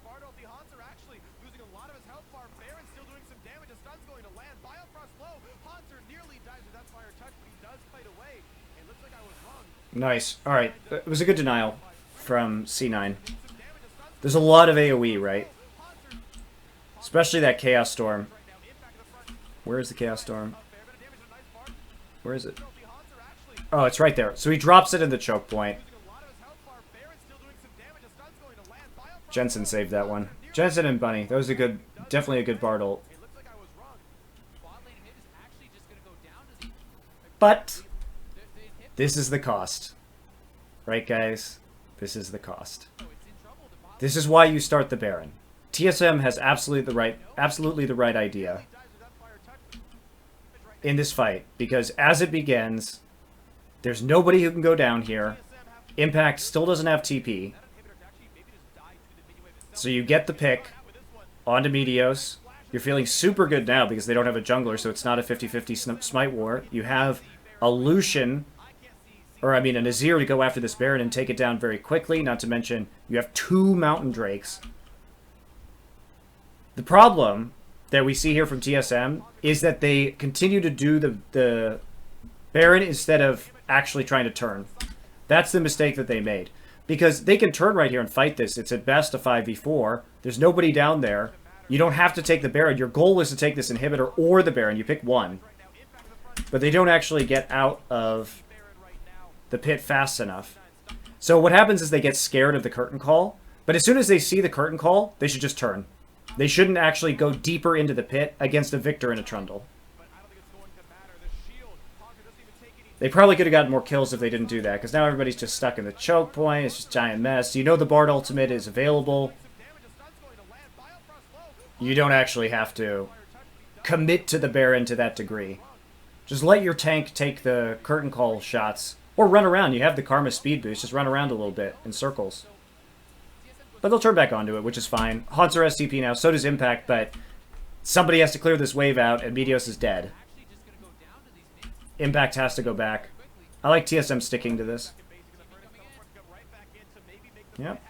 Nice. Alright. It was a good denial from C9. There's a lot of AoE, right? Especially that Chaos Storm. Where is the Chaos Storm? Where is it? Oh, it's right there. So he drops it in the choke point. Jensen saved that one. Jensen and Bunny. That was a good, definitely a good Bard ult. But this is the cost. Right, guys? This is the cost. This is why you start the Baron. TSM has absolutely the right idea in this fight, because as it begins, there's nobody who can go down here. Impact still doesn't have TP. So you get the pick onto Meteos. You're feeling super good now because they don't have a jungler, so it's not a 50-50 smite war. You have a Lucian, or I mean a Nazir to go after this Baron and take it down very quickly, not to mention you have 2 Mountain Drakes. The problem that we see here from TSM is that they continue to do the Baron instead of actually trying to turn. That's the mistake that they made. Because they can turn right here and fight this. It's at best a 5v4. There's nobody down there. You don't have to take the Baron. Your goal is to take this inhibitor or the Baron. You pick one. But they don't actually get out of the pit fast enough. So what happens is they get scared of the curtain call. But as soon as they see the curtain call, they should just turn. They shouldn't actually go deeper into the pit against a Victor and a Trundle. They probably could have gotten more kills if they didn't do that, because now everybody's just stuck in the choke point. It's just a giant mess. You know the Bard ultimate is available. You don't actually have to commit to the Baron to that degree. Just let your tank take the curtain call shots, or run around. You have the Karma speed boost. Just run around a little bit in circles. But they'll turn back onto it, which is fine. Haunter has TP now, so does Impact, but somebody has to clear this wave out, and Meteos is dead. Impact has to go back. I like TSM sticking to this. Yep.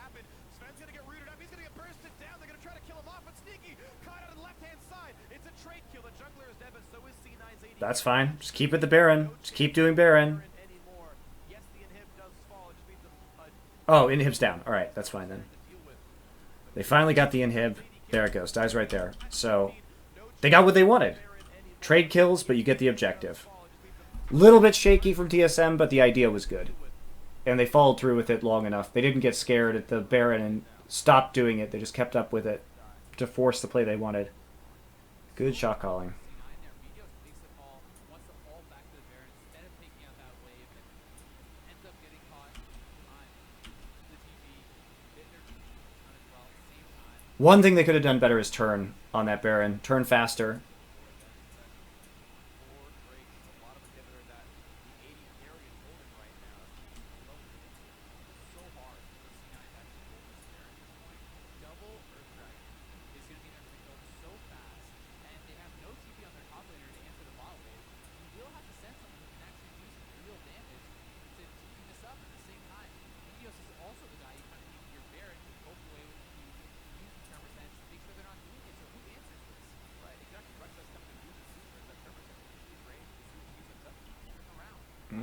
That's fine. Just keep it the Baron. Just keep doing Baron. Oh, inhib's down. Alright, that's fine then. They finally got the inhib. There it goes. Dies right there. So, they got what they wanted. Trade kills, but you get the objective. Little bit shaky from TSM, but the idea was good. And they followed through with it long enough. They didn't get scared at the Baron and stopped doing it. They just kept up with it to force the play they wanted. Good shot calling. One thing they could have done better is turn on that Baron. Turn faster.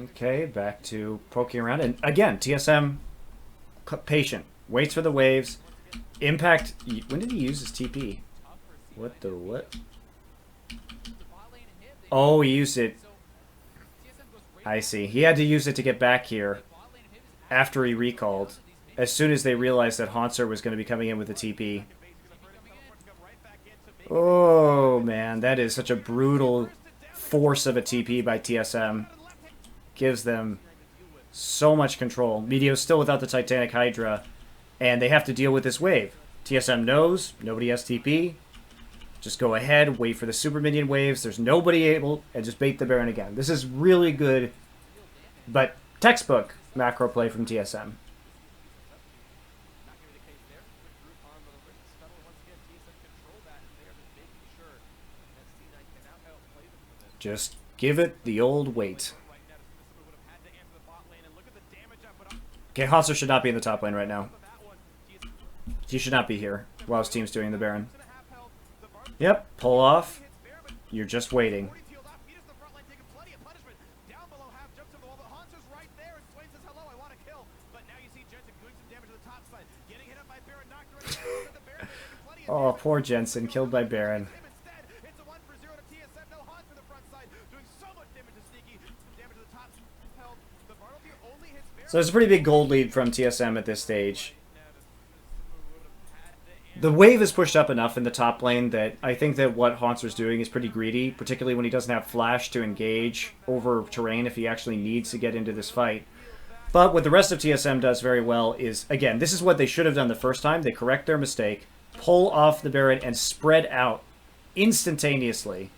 Okay, back to poking around. And again, TSM, patient. Waits for the waves. Impact, when did he use his TP? What the what? Oh, he used it. I see. He had to use it to get back here after he recalled. As soon as they realized that Haunter was going to be coming in with the TP. Oh, man. That is such a brutal force of a TP by TSM. gives them so much control. Meteo's still without the Titanic Hydra, and they have to deal with this wave. TSM knows, nobody has TP. Just go ahead, wait for the super minion waves. There's nobody able, and just bait the Baron again. This is really good, but textbook macro play from TSM. Just give it the old wait. Okay, Hanser should not be in the top lane right now. He should not be here while his team's doing the Baron. Yep, pull off. You're just waiting. Oh, poor Jensen, killed by Baron. So there's a pretty big gold lead from TSM at this stage. The wave is pushed up enough in the top lane that I think that what Hanser's doing is pretty greedy, particularly when he doesn't have flash to engage over terrain if he actually needs to get into this fight. But what the rest of TSM does very well is, again, this is what they should have done the first time. They correct their mistake, pull off the Baron, and spread out instantaneously.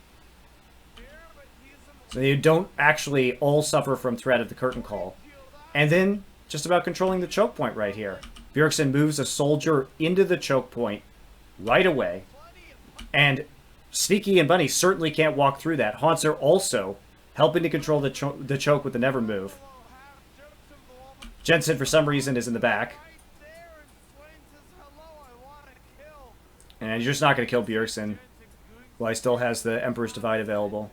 So you don't actually all suffer from threat of the curtain call. And then, just about controlling the choke point right here. Bjergsen moves a soldier into the choke point right away. And Sneaky and Bunny certainly can't walk through that. Hanser also helping to control the choke with the never move. Jensen, for some reason, is in the back. And you're just not going to kill Bjergsen while he still has the Emperor's Divide available.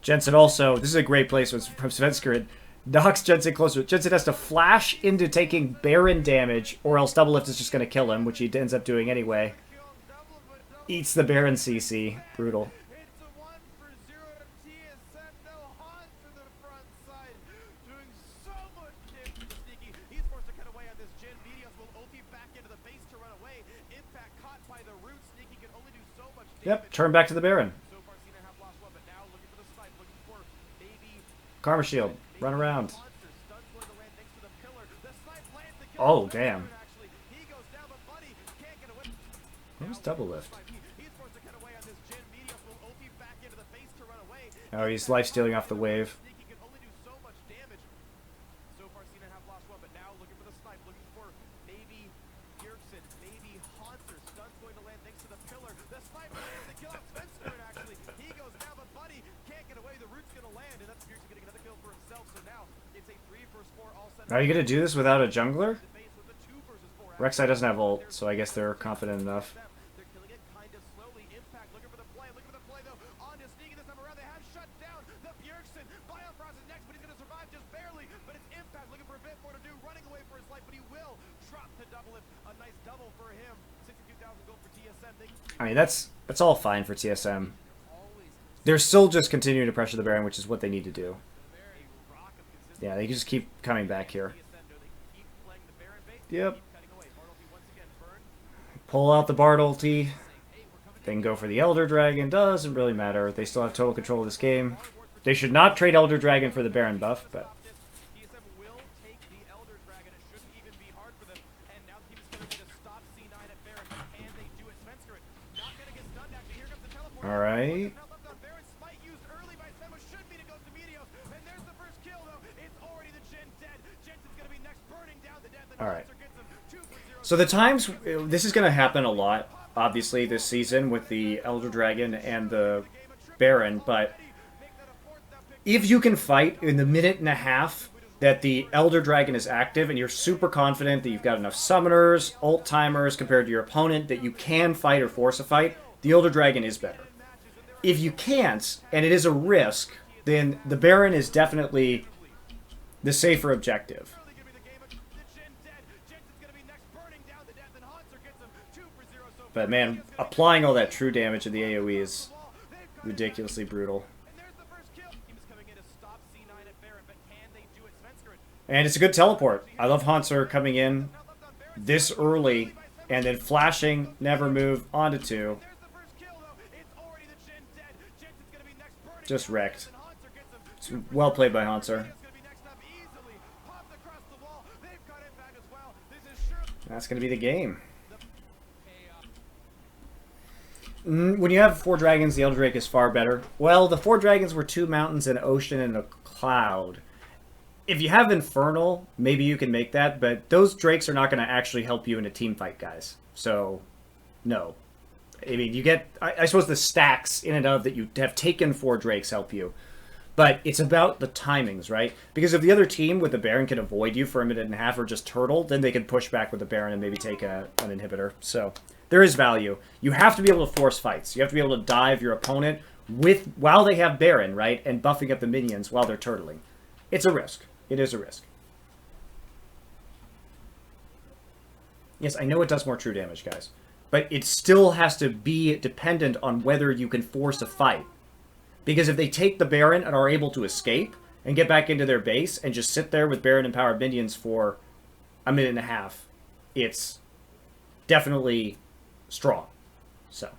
Jensen also, this is a great place from Svenskeren, knocks Jensen closer. Jensen has to flash into taking Baron damage, or else Double Lift is just going to kill him, which he ends up doing anyway. Eats the Baron CC. Brutal. Yep, turn back to the Baron. Karma Shield. Run around. Oh, damn. Where's Double Lift? Oh, he's life-stealing off the wave. Are you going to do this without a jungler? Rek'Sai doesn't have ult, so I guess they're confident enough. I mean, that's all fine for TSM. They're still just continuing to pressure the Baron, which is what they need to do. Yeah, they can just keep coming back here. Yep. Pull out the Bard ulti. They can go for the Elder Dragon. Doesn't really matter. They still have total control of this game. They should not trade Elder Dragon for the Baron buff, but... Alright. Alright. So the times... This is going to happen a lot, obviously, this season with the Elder Dragon and the Baron, but... If you can fight in the minute and a half that the Elder Dragon is active, and you're super confident that you've got enough summoners, ult timers compared to your opponent, that you can fight or force a fight, the Elder Dragon is better. If you can't, and it is a risk, then the Baron is definitely the safer objective. But man, applying all that true damage in the AoE is ridiculously brutal. And it's a good teleport. I love Hanser coming in this early and then flashing, never move, onto 2. Just wrecked. It's well played by Hanser. That's going to be the game. When you have 4 dragons, the Elder Drake is far better. Well, the 4 dragons were 2 mountains, an ocean, and a cloud. If you have Infernal, maybe you can make that, but those drakes are not going to actually help you in a team fight, guys. So, no. I mean, you get... I suppose the stacks in and of that you have taken 4 drakes help you. But it's about the timings, right? Because if the other team with the Baron can avoid you for 1.5 minutes or just turtle, then they can push back with the Baron and maybe take an inhibitor. So, there is value. You have to be able to force fights. You have to be able to dive your opponent while they have Baron, right? And buffing up the minions while they're turtling. It's a risk. It is a risk. Yes, I know it does more true damage, guys. But it still has to be dependent on whether you can force a fight. Because if they take the Baron and are able to escape and get back into their base and just sit there with Baron empowered minions for 1.5 minutes, it's definitely strong. So...